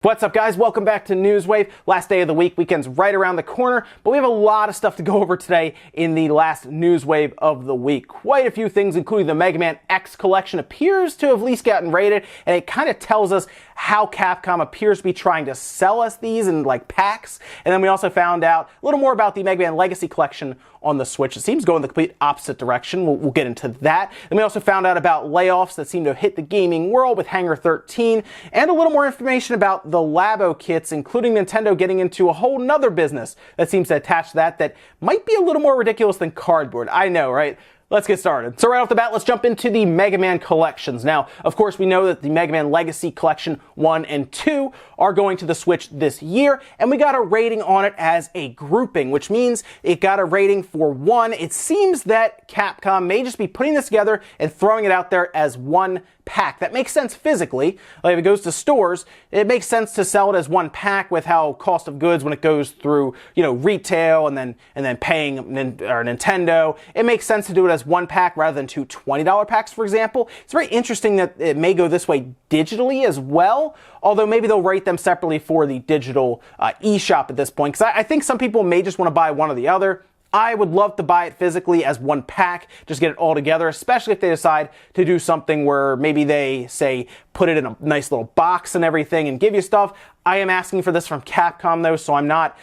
What's up, guys? Welcome back to Newswave. Last day of the week, weekend's right around the corner, but we have a lot of stuff to go over today in the last Newswave of the week. Quite a few things, including the Mega Man X collection appears to have at least gotten rated, and it kind of tells us how Capcom appears to be trying to sell us these in like packs. And then we also found out a little more about the Mega Man Legacy collection on the Switch. It seems to go in the complete opposite direction. We'll get into that. Then we also found out about layoffs that seem to have hit the gaming world with Hangar 13, and a little more information about the Labo kits, including Nintendo getting into a whole nother business that seems to attach to that might be a little more ridiculous than cardboard. I know, right? Let's get started. So right off the bat, let's jump into the Mega Man collections. Now, of course, we know that the Mega Man Legacy Collection 1 and 2 are going to the Switch this year, and we got a rating on it as a grouping, which means it got a rating for 1. It seems that Capcom may just be putting this together and throwing it out there as one pack. That makes sense physically. Like if it goes to stores, it makes sense to sell it as one pack with how cost of goods when it goes through, retail and then paying Nintendo. It makes sense to do it as one pack rather than two $20 packs, for example. It's very interesting that it may go this way digitally as well, although maybe they'll rate them separately for the digital eShop at this point, because I think some people may just want to buy one or the other. I would love to buy it physically as one pack, just get it all together, especially if they decide to do something where maybe they say put it in a nice little box and everything and give you stuff. I am asking for this from Capcom though, so I'm not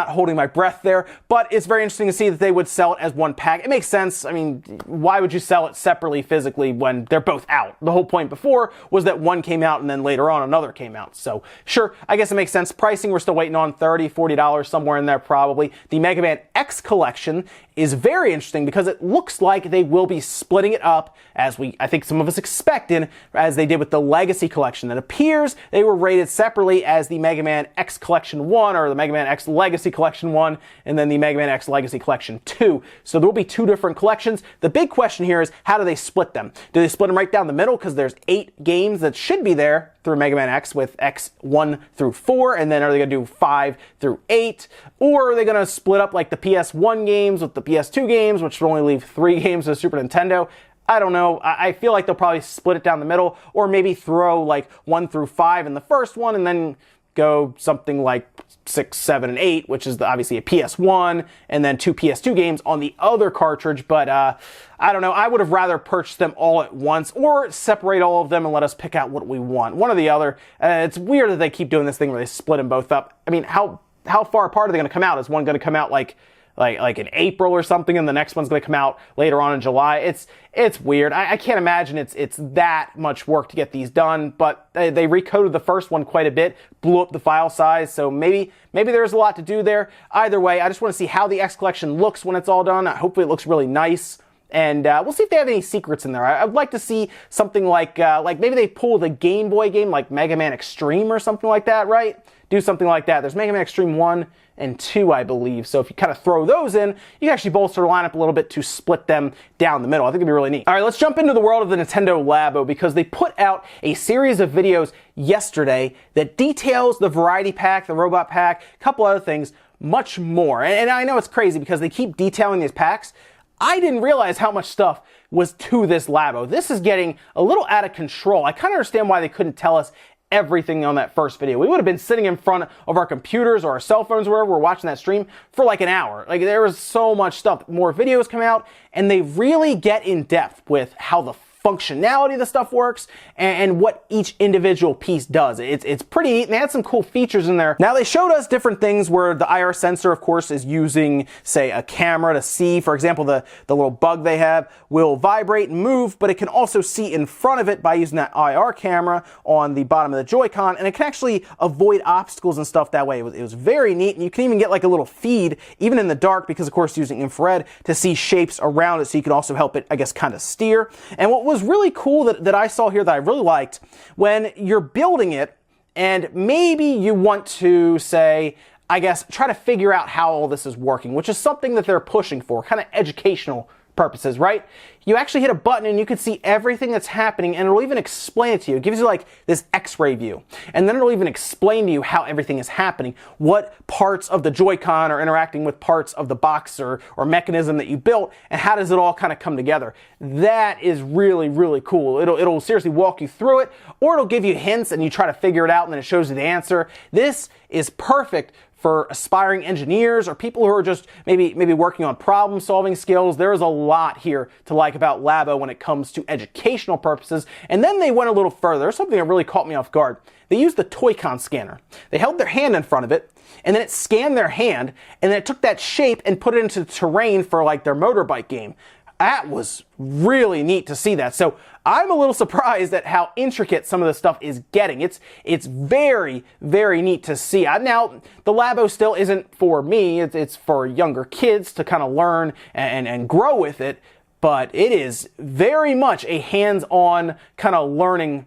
holding my breath there, but it's very interesting to see that they would sell it as one pack. It makes sense. I mean, why would you sell it separately physically when they're both out? The whole point before was that one came out and then later on another came out. So sure, I guess it makes sense. Pricing, we're still waiting on $30, $40, somewhere in there probably. The Mega Man X collection is very interesting because it looks like they will be splitting it up as I think some of us expected, as they did with the Legacy collection. It appears they were rated separately as the Mega Man X Collection 1 or the Mega Man X Legacy Collection 1 and then the Mega Man X Legacy Collection 2. So there will be two different collections. The big question here is, how do they split them? Do they split them right down the middle because there's 8 games that should be there through Mega Man X with X 1 through 4, and then are they going to do 5 through 8? Or are they going to split up like the PS1 games with the PS2 games, which would only leave 3 games to Super Nintendo? I don't know. I feel like they'll probably split it down the middle, or maybe throw like 1 through 5 in the first one, and then go something like 6, 7, and 8, which is obviously a PS1, and then 2 PS2 games on the other cartridge. But I don't know. I would have rather purchased them all at once, or separate all of them and let us pick out what we want. One or the other. It's weird that they keep doing this thing where they split them both up. I mean, how far apart are they going to come out? Is one going to come out like in April or something, and the next one's going to come out later on in July? It's weird. I can't imagine it's that much work to get these done, but they recoded the first one quite a bit, blew up the file size, so maybe there's a lot to do there. Either way, I just want to see how the X Collection looks when it's all done. Hopefully it looks really nice. And we'll see if they have any secrets in there. I'd like to see something like maybe they pull the Game Boy game, like Mega Man Extreme or something like that, right? Do something like that. There's Mega Man Extreme 1 and 2, I believe. So if you kind of throw those in, you can actually bolster the lineup a little bit to split them down the middle. I think it'd be really neat. All right, let's jump into the world of the Nintendo Labo, because they put out a series of videos yesterday that details the Variety Pack, the Robot Pack, a couple other things, much more. And I know it's crazy because they keep detailing these packs. I didn't realize how much stuff was to this Labo. This is getting a little out of control. I kind of understand why they couldn't tell us everything on that first video. We would have been sitting in front of our computers or our cell phones, wherever we're watching that stream, for like an hour. Like, there was so much stuff. More videos come out, and they really get in depth with how the functionality of the stuff works and what each individual piece does. It's pretty neat, and they had some cool features in there. Now, they showed us different things where the IR sensor, of course, is using, say, a camera to see. For example, the little bug they have will vibrate and move, but it can also see in front of it by using that IR camera on the bottom of the Joy-Con, and it can actually avoid obstacles and stuff that way. It was very neat, and you can even get like a little feed, even in the dark, because of course using infrared, to see shapes around it, so you can also help it, I guess, kind of steer. And what was really cool that I saw here that I really liked, when you're building it and maybe you want to, say, I guess, try to figure out how all this is working, which is something that they're pushing for, kind of educational purposes, right? You actually hit a button and you can see everything that's happening, and it'll even explain it to you. It gives you like this X-ray view, and then it'll even explain to you how everything is happening, what parts of the Joy-Con are interacting with parts of the box or mechanism that you built, and how does it all kind of come together. That is really, really cool. It'll seriously walk you through it, or it'll give you hints and you try to figure it out and then it shows you the answer. This is perfect for aspiring engineers or people who are just maybe working on problem-solving skills. There is a lot here to like about Labo when it comes to educational purposes. And then they went a little further. There's something that really caught me off guard. They used the Toy-Con scanner. They held their hand in front of it, and then it scanned their hand, and then it took that shape and put it into terrain for like their motorbike game. That was really neat to see that. So I'm a little surprised at how intricate some of the stuff is getting. It's very, very neat to see. Now, the Labo still isn't for me. It's for younger kids to kind of learn and grow with it. But it is very much a hands-on kind of learning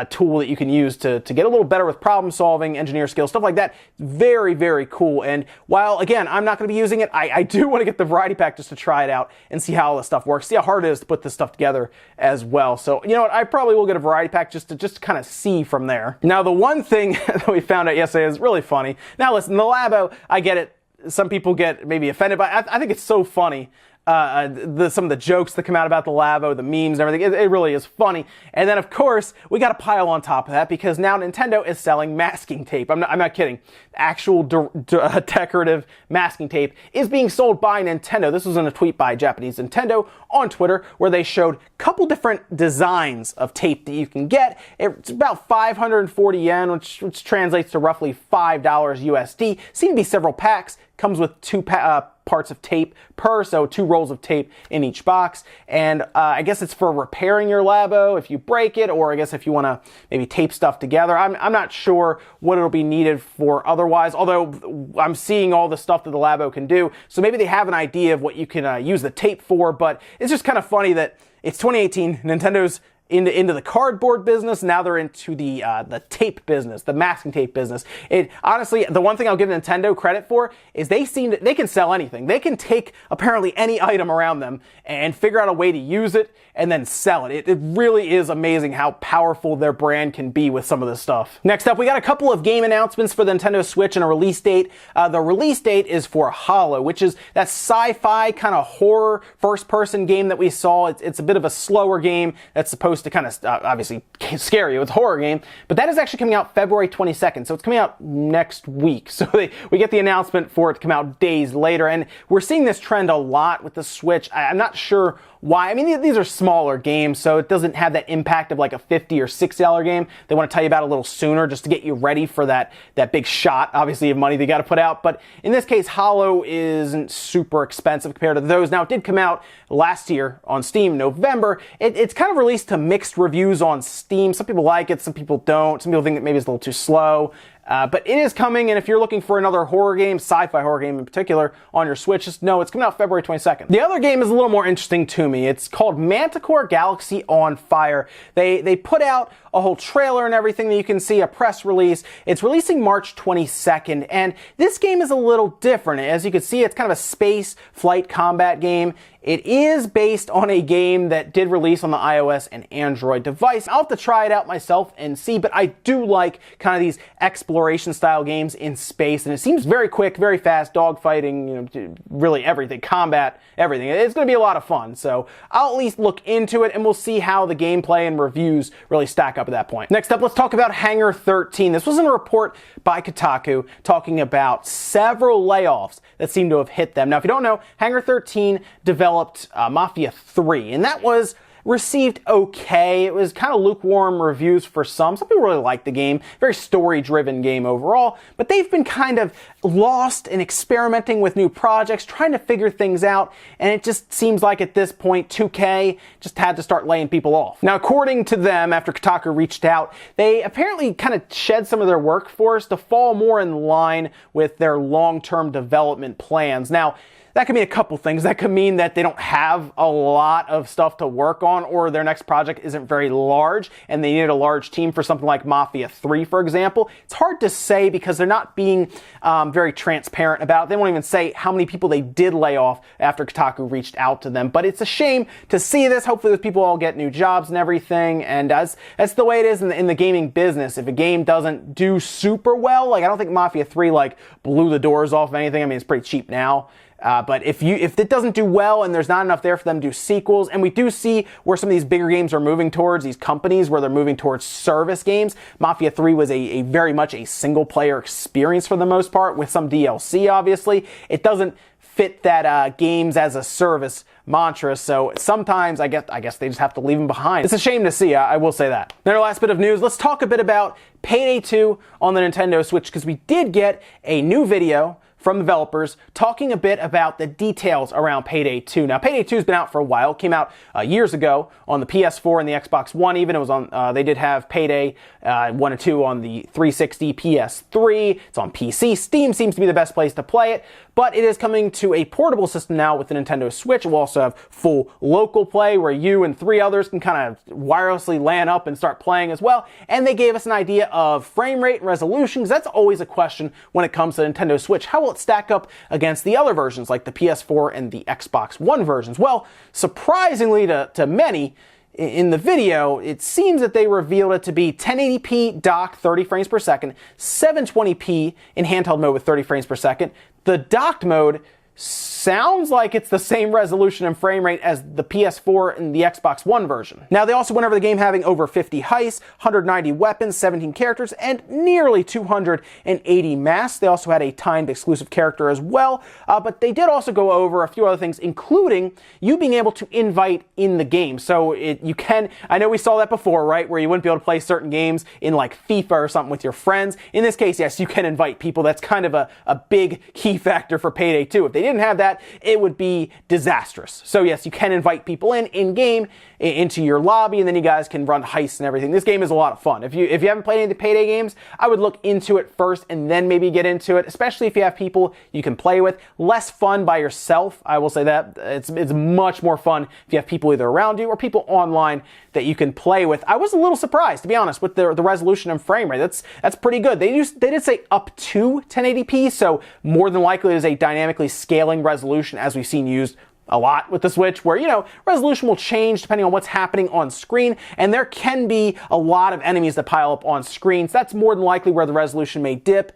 tool that you can use to get a little better with problem solving, engineer skills, stuff like that. Very, very cool. And while, again, I'm not going to be using it, I do want to get the variety pack just to try it out and see how all this stuff works, see how hard it is to put this stuff together as well. So, you know what, I probably will get a variety pack just to kind of see from there. Now, the one thing that we found out yesterday is really funny. Now, listen, the Labo, I get it. Some people get maybe offended by it. I think it's so funny. Some of the jokes that come out about the Labo, the memes and everything, it really is funny. And then, of course, we got to pile on top of that because now Nintendo is selling masking tape. I'm not kidding. Actual decorative masking tape is being sold by Nintendo. This was in a tweet by Japanese Nintendo on Twitter where they showed a couple different designs of tape that you can get. It's about 540 yen, which translates to roughly $5 USD. Seem to be several packs. Comes with two parts of tape per, so 2 rolls of tape in each box. And I guess it's for repairing your Labo if you break it, or I guess if you want to maybe tape stuff together. I'm not sure what it'll be needed for otherwise, although I'm seeing all the stuff that the Labo can do. So maybe they have an idea of what you can use the tape for, but it's just kind of funny that it's 2018, Nintendo's into the cardboard business. Now they're into the tape business, the masking tape business. It honestly, the one thing I'll give Nintendo credit for is they can sell anything. They can take apparently any item around them and figure out a way to use it and then sell it. It really is amazing how powerful their brand can be with some of this stuff. Next up, we got a couple of game announcements for the Nintendo Switch and a release date. The release date is for Hollow, which is that sci-fi kind of horror first-person game that we saw. It's a bit of a slower game that's supposed to kind of obviously scare you. It's a horror game, but that is actually coming out February 22nd, so it's coming out next week. So we get the announcement for it to come out days later, and we're seeing this trend a lot with the Switch. I'm not sure why. I mean, these are smaller games, so it doesn't have that impact of like a $50 or $60 game. They want to tell you about it a little sooner just to get you ready for that big shot, obviously, of money they got to put out. But in this case, Hollow isn't super expensive compared to those. Now, it did come out last year on Steam in November. It's kind of released to mixed reviews on Steam. Some people like it, some people don't. Some people think that maybe it's a little too slow. But it is coming, and if you're looking for another horror game, sci-fi horror game in particular, on your Switch, just know it's coming out February 22nd. The other game is a little more interesting to me. It's called Manticore Galaxy on Fire. They put out a whole trailer and everything that you can see, a press release. It's releasing March 22nd, and this game is a little different. As you can see, it's kind of a space flight combat game. It is based on a game that did release on the iOS and Android device. I'll have to try it out myself and see, but I do like kind of these exploration style games in space, and it seems very quick, very fast, dogfighting, really everything, combat, everything. It's going to be a lot of fun, so I'll at least look into it, and we'll see how the gameplay and reviews really stack up at that point. Next up, let's talk about Hangar 13. This was in a report by Kotaku talking about several layoffs that seem to have hit them. Now, if you don't know, Hangar 13 developed Mafia III, and that was received okay. It was kind of lukewarm reviews for some. Some people really liked the game. Very story-driven game overall, but they've been kind of lost in experimenting with new projects, trying to figure things out, and it just seems like at this point, 2K just had to start laying people off. Now, according to them, after Kotaku reached out, they apparently kind of shed some of their workforce to fall more in line with their long-term development plans. Now, that could mean a couple things. That could mean that they don't have a lot of stuff to work on, or their next project isn't very large and they need a large team for something like Mafia III, for example. It's hard to say because they're not being very transparent about it. They won't even say how many people they did lay off after Kotaku reached out to them. But it's a shame to see this. Hopefully those people all get new jobs and everything. And that's the way it is in the gaming business. If a game doesn't do super well, like I don't think Mafia 3 like blew the doors off of anything. I mean, it's pretty cheap now. But if it doesn't do well and there's not enough there for them to do sequels, and we do see where some of these bigger games are moving towards, these companies where they're moving towards service games. Mafia 3 was a very much a single player experience for the most part, with some DLC obviously. It doesn't fit that games as a service mantra, so sometimes I guess they just have to leave them behind. It's a shame to see, I will say that. Then our last bit of news, let's talk a bit about PayDay 2 on the Nintendo Switch, because we did get a new video from developers talking a bit about the details around PayDay 2. Now, PayDay 2 has been out for a while. It came out years ago on the PS4 and the Xbox One even. It was on, they did have PayDay 1 and 2 on the 360, PS3. It's on PC. Steam seems to be the best place to play it, but it is coming to a portable system now with the Nintendo Switch. It will also have full local play where you and 3 others can kind of wirelessly LAN up and start playing as well. And they gave us an idea of frame rate and resolution, because that's always a question when it comes to Nintendo Switch. How will it stack up against the other versions like the PS4 and the Xbox One versions? Well, surprisingly to many, in the video, it seems that they revealed it to be 1080p docked 30 frames per second, 720p in handheld mode with 30 frames per second. The docked mode sounds like it's the same resolution and frame rate as the PS4 and the Xbox One version. Now, they also went over the game having over 50 heists, 190 weapons, 17 characters, and nearly 280 masks. They also had a timed exclusive character as well, but they did also go over a few other things, including you being able to invite in the game. So you can, I know we saw that before, right, where you wouldn't be able to play certain games in like FIFA or something with your friends. In this case, yes, you can invite people. That's kind of a big key factor for PayDay 2. If they didn't have that, it would be disastrous. So yes, you can invite people in-game into your lobby, and then you guys can run heists and everything. This game is a lot of fun. If you haven't played any of the PayDay games, I would look into it first and then maybe get into it, especially if you have people you can play with. Less fun by yourself, I will say that. It's much more fun if you have people either around you or people online that you can play with. I was a little surprised, to be honest, with the resolution and frame rate. That's pretty good. They did say up to 1080p, so more than likely it is a dynamically scaling resolution, as we've seen used a lot with the Switch, where, you know, resolution will change depending on what's happening on screen, and there can be a lot of enemies that pile up on screen, so that's more than likely where the resolution may dip,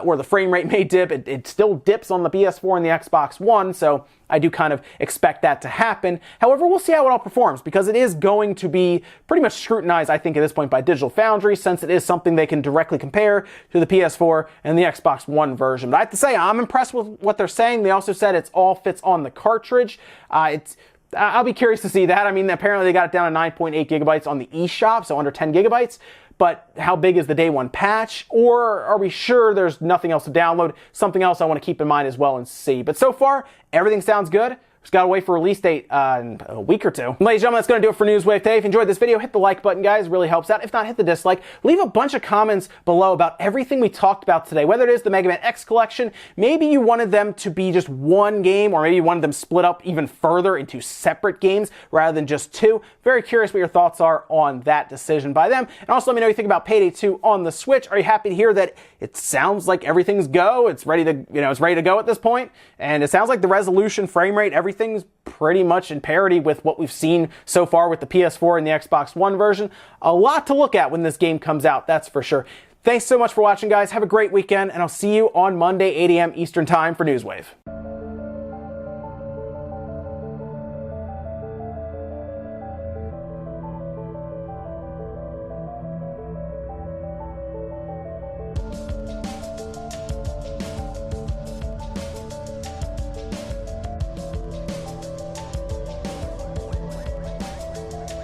or the frame rate may dip. It still dips on the PS4 and the Xbox One, so I do kind of expect that to happen. However, we'll see how it all performs, because it is going to be pretty much scrutinized, I think, at this point by Digital Foundry, since it is something they can directly compare to the PS4 and the Xbox One version. But I have to say, I'm impressed with what they're saying. They also said it's all fits on the cartridge. I'll be curious to see that. I mean, apparently they got it down to 9.8 gigabytes on the eShop, so under 10 gigabytes. But how big is the day one patch? Or are we sure there's nothing else to download? Something else I want to keep in mind as well and see. But so far, everything sounds good. Just gotta wait for release date in a week or two. Ladies and gentlemen, that's gonna do it for Newswave today. If you enjoyed this video, hit the like button, guys. It really helps out. If not, hit the dislike. Leave a bunch of comments below about everything we talked about today, whether it is the Mega Man X collection, maybe you wanted them to be just one game, or maybe you wanted them split up even further into separate games rather than just two. Very curious what your thoughts are on that decision by them. And also let me know what you think about PayDay 2 on the Switch. Are you happy to hear that it sounds like everything's go? It's ready to, it's ready to go at this point. And it sounds like the resolution, frame rate, everything's pretty much in parity with what we've seen so far with the PS4 and the Xbox One version. A lot to look at when this game comes out, that's for sure. Thanks so much for watching, guys. Have a great weekend, and I'll see you on Monday, 8 a.m. Eastern Time for Newswave.